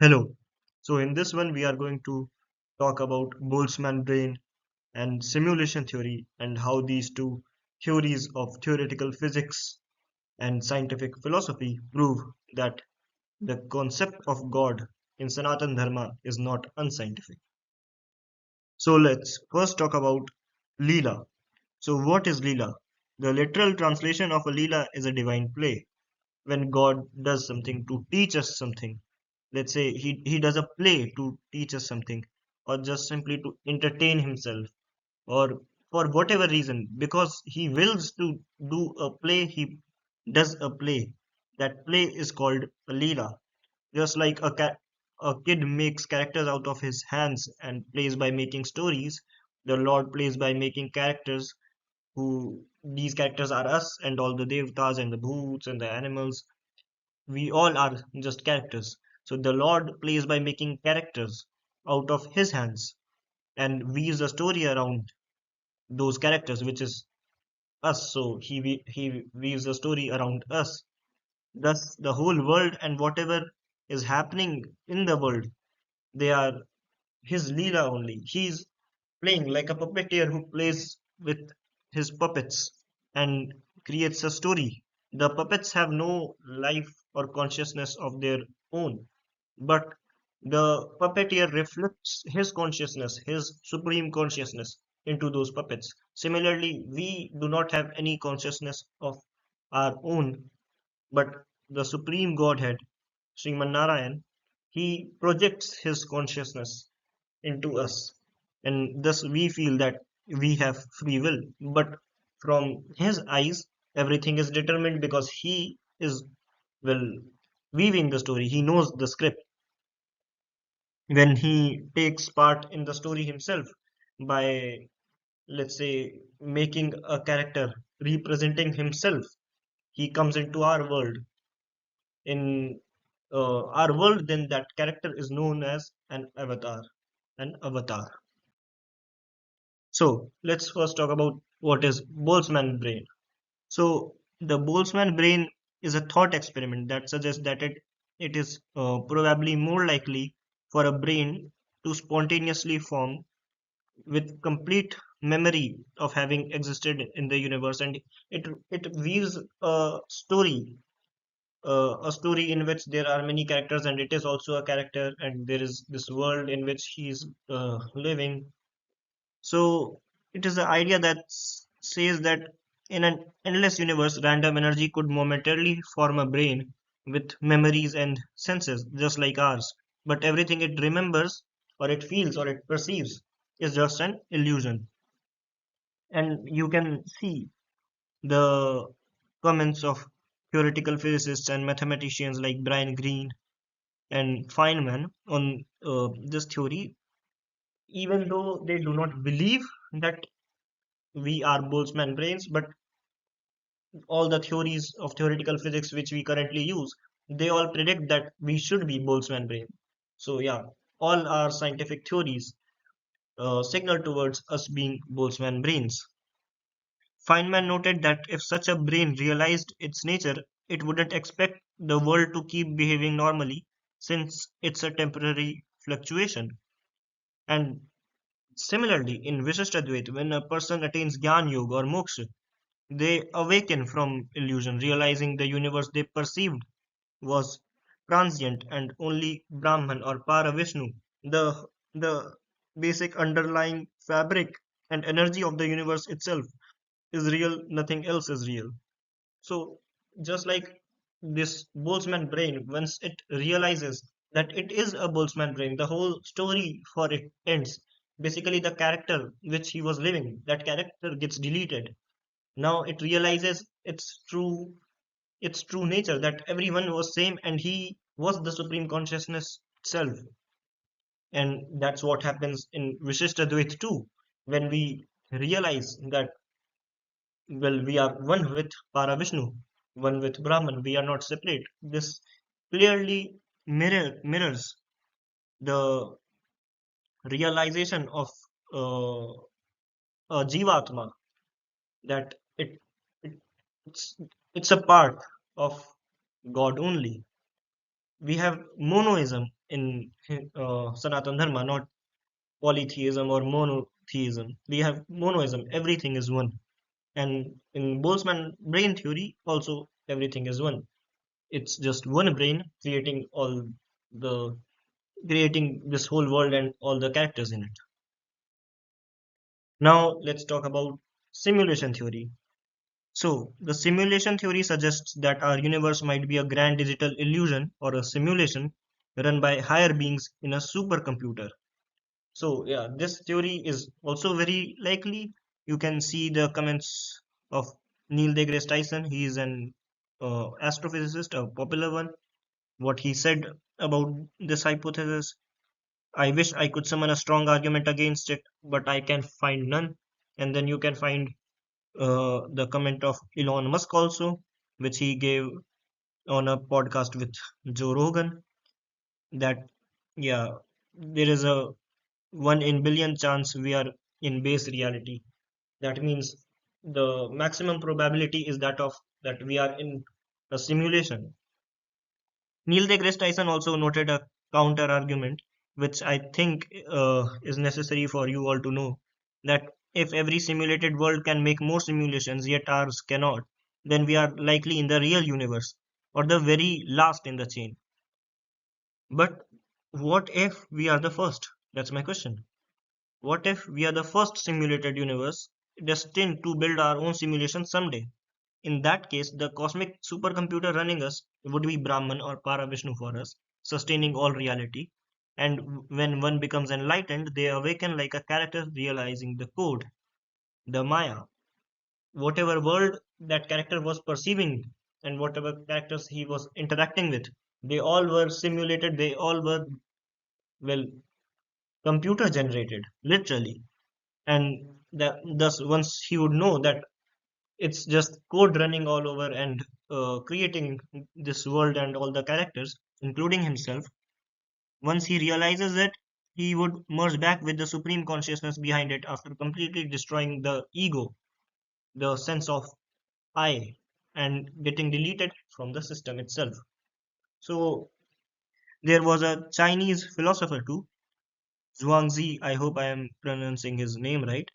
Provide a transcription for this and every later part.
Hello. So in this one we are going to talk about Boltzmann brain and simulation theory and how these two theories of theoretical physics and scientific philosophy prove that the concept of God in Sanatan Dharma is not unscientific. So let's first talk about Leela. So what is Leela? The literal translation of a Leela is a divine play. When God does something to teach us something, let's say he does a play to teach us something, or just simply to entertain himself, or for whatever reason, because he wills to do a play, he does a play. That play is called a Leela. Just like a kid makes characters out of his hands and plays by making stories, the Lord plays by making characters who these characters are us and all the devtas and the bhoots and the animals. We all are just characters. So the Lord plays by making characters out of his hands and weaves a story around those characters, which is us. So he weaves a story around us. Thus, the whole world and whatever is happening in the world, they are his Leela only. He's playing like a puppeteer who plays with his puppets and creates a story. The puppets have no life or consciousness of their own, but the puppeteer reflects his consciousness, his supreme consciousness, into those puppets. Similarly, we do not have any consciousness of our own, but the supreme Godhead, Sriman Narayan, he projects his consciousness into us, and thus we feel that we have free will. But from his eyes, everything is determined because he is, well, weaving the story. He knows the script when he takes part in the story himself by, let's say, making a character representing himself. He comes into our world. In our world, then that character is known as an avatar. So let's first talk about what is Boltzmann brain. So the Boltzmann brain is a thought experiment that suggests that it is probably more likely for a brain to spontaneously form with complete memory of having existed in the universe, and it weaves a story in which there are many characters, and it is also a character, and there is this world in which he's living. So it is the idea that says that in an endless universe, random energy could momentarily form a brain with memories and senses just like ours. But everything it remembers, or it feels, or it perceives is just an illusion. And you can see the comments of theoretical physicists and mathematicians like Brian Greene and Feynman on this theory, even though they do not believe that we are Boltzmann brains, but all the theories of theoretical physics which we currently use, they all predict that we should be Boltzmann brain. So yeah, all our scientific theories signal towards us being Boltzmann brains. Feynman noted that if such a brain realized its nature, it wouldn't expect the world to keep behaving normally since it's a temporary fluctuation. And similarly, in Vishishtadvait, when a person attains Gyan Yoga or Moksha, they awaken from illusion, realizing the universe they perceived was transient and only Brahman or Paravishnu, the the basic underlying fabric and energy of the universe itself, is real, nothing else is real. So just like this Boltzmann brain, once it realizes that it is a Boltzmann brain, the whole story for it ends. Basically, the character which he was living, that character gets deleted. Now it realizes its true nature, that everyone was same and he was the supreme consciousness itself. And that's what happens in Vishishtadvait too, when we realize that, well, we are one with Paravishnu, one with Brahman, we are not separate. This clearly mirrors the realization of uh, a jivatma, that it it's, it's a part of God only. We have monoism in Sanatan Dharma, not polytheism or monotheism. We have monoism, everything is one. And in Boltzmann brain theory, also everything is one. It's just one brain the creating this whole world and all the characters in it. Now let's talk about simulation theory. So, the simulation theory suggests that our universe might be a grand digital illusion or a simulation run by higher beings in a supercomputer. So, yeah, this theory is also very likely. You can see the comments of Neil deGrasse Tyson. He is an astrophysicist, a popular one. What he said about this hypothesis: I wish I could summon a strong argument against it, but I can find none. And then you can find the comment of Elon Musk also, which he gave on a podcast with Joe Rogan, that yeah, there is a 1 in billion chance we are in base reality. That means the maximum probability is that we are in a simulation. Neil deGrasse Tyson also noted a counter argument, which I think is necessary for you all to know, that if every simulated world can make more simulations, yet ours cannot, then we are likely in the real universe, or the very last in the chain. But what if we are the first? That's my question. What if we are the first simulated universe, destined to build our own simulation someday? In that case, the cosmic supercomputer running us would be Brahman or Paravishnu for us, sustaining all reality. And when one becomes enlightened, they awaken like a character realizing the code, the Maya. Whatever world that character was perceiving and whatever characters he was interacting with, they all were simulated, they all were, well, computer generated, literally. And thus, once he would know that it's just code running all over and creating this world and all the characters, including himself. Once he realizes it, he would merge back with the supreme consciousness behind it after completely destroying the ego, the sense of I, and getting deleted from the system itself. So there was a Chinese philosopher too, Zhuangzi. I hope I am pronouncing his name right.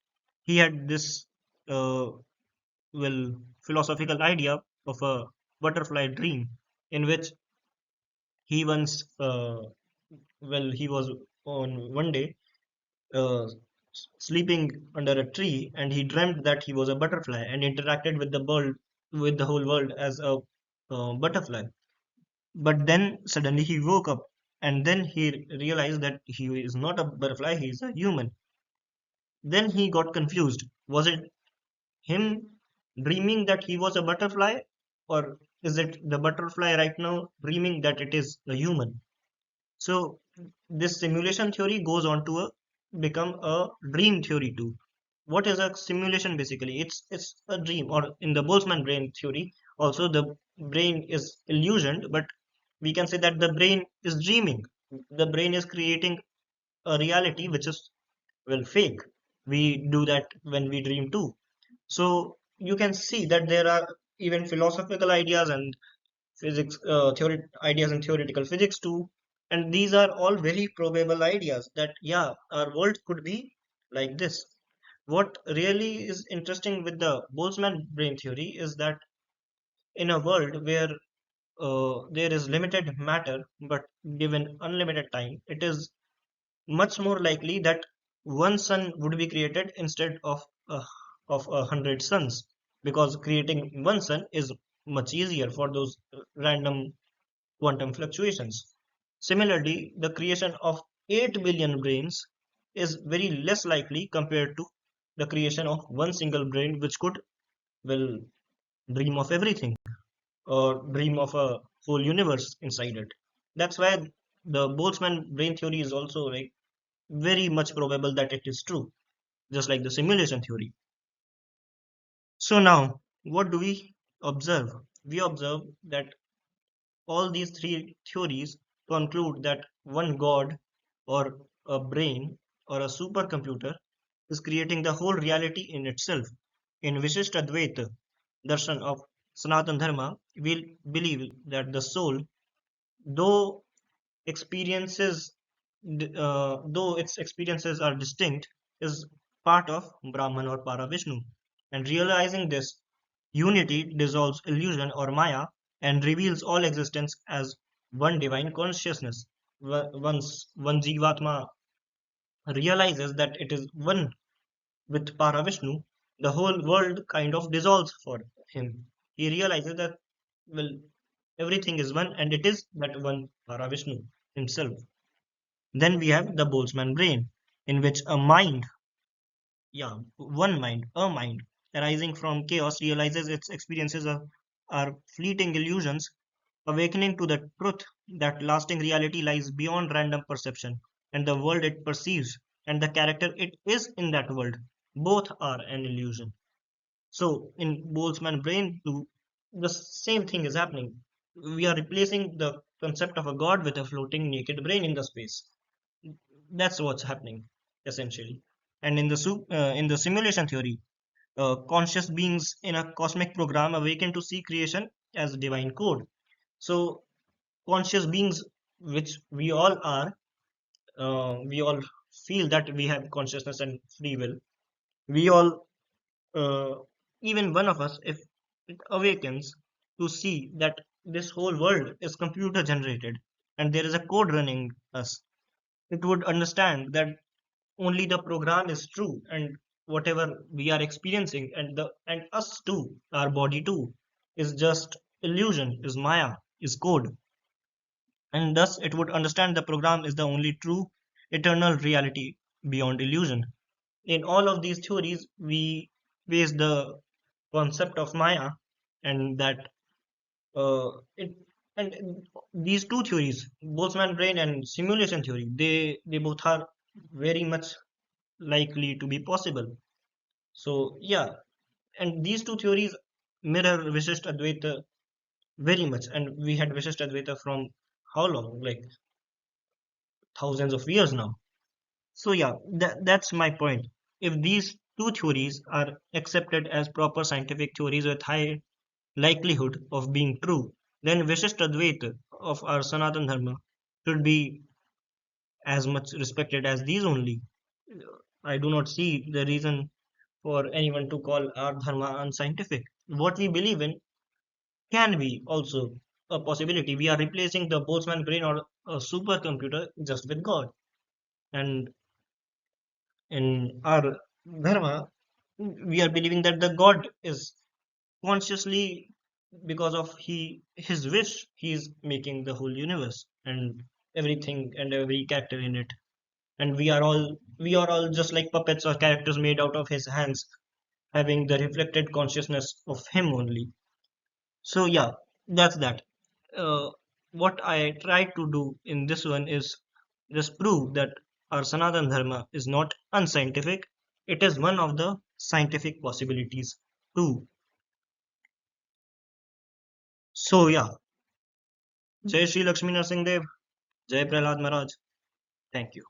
He had this uh, philosophical idea of a butterfly dream, in which he once he was on one day uh, sleeping under a tree, and he dreamt that he was a butterfly and interacted with the whole world as a butterfly. But then suddenly he woke up, and then he realized that he is not a butterfly, he is a human. Then he got confused. Was it him dreaming that he was a butterfly, or is it the butterfly right now dreaming that it is a human? So this simulation theory goes on to become a dream theory too. What is a simulation basically? It's a dream, or in the Boltzmann brain theory, also the brain is illusioned, but we can say that the brain is dreaming. The brain is creating a reality which is, well, fake. We do that when we dream too. So you can see that there are even philosophical ideas and physics ideas in theoretical physics too, and these are all very probable ideas that yeah, our world could be like this. What really is interesting with the Boltzmann brain theory is that in a world where there is limited matter but given unlimited time, it is much more likely that one sun would be created instead uh, of 100 suns, because creating one sun is much easier for those random quantum fluctuations. Similarly, the creation of 8 billion brains is very less likely compared to the creation of one single brain, which could, well, dream of everything or dream of a whole universe inside it. That's why the Boltzmann brain theory is also like very much probable that it is true, just like the simulation theory. So now, what do we observe? We observe that all these three theories conclude that one god, or a brain, or a supercomputer is creating the whole reality in itself. In Vishishtadvaita darshan of Sanatan Dharma, we believe that the soul, though experiences, though its experiences are distinct, is part of Brahman or Paravishnu. And realizing this unity dissolves illusion or Maya and reveals all existence as one divine consciousness. Once one Jivatma realizes that it is one with Paravishnu, the whole world kind of dissolves for him. He realizes that, well, everything is one and it is that one Paravishnu himself. Then we have the Boltzmann brain, in which a mind, yeah, one mind, a mind, arising from chaos realizes its experiences are fleeting illusions, awakening to the truth that lasting reality lies beyond random perception, and the world it perceives and the character it is in that world. Both are an illusion. So in Boltzmann brain too, the same thing is happening. We are replacing the concept of a god with a floating naked brain in the space. That's what's happening essentially. And in the simulation theory, conscious beings in a cosmic program awaken to see creation as divine code. So conscious beings, which we all are, we all feel that we have consciousness and free will. We all, uh, even one of us, if it awakens to see that this whole world is computer generated and there is a code running us, it would understand that only the program is true, and whatever we are experiencing and us too, our body too, is just illusion, is Maya, is code. And thus it would understand the program is the only true eternal reality beyond illusion. In all of these theories we face the concept of Maya, and that it and these two theories, Boltzmann brain and simulation theory, they both are very much likely to be possible. So yeah, and these two theories mirror Vishisht Advaita very much, and we had Vishisht Advaita from how long? Like thousands of years now. So yeah, that's my point. If these two theories are accepted as proper scientific theories with high likelihood of being true, then Vishisht Advaita of our Sanatan Dharma should be as much respected as these only. I do not see the reason for anyone to call our dharma unscientific. What we believe in can be also a possibility. We are replacing the Boltzmann brain or a supercomputer just with God. And in our dharma, we are believing that the God is consciously, because of his wish, he is making the whole universe and everything and every character in it. And we are all just like puppets or characters made out of his hands, having the reflected consciousness of him only. So yeah, that's that. Uh, what I try to do in this one is just prove that our Sanatan Dharma is not unscientific. It is one of the scientific possibilities too. So yeah, Jai Shri Lakshmi Narsingh Dev, Jai Prahlad Maharaj. Thank you.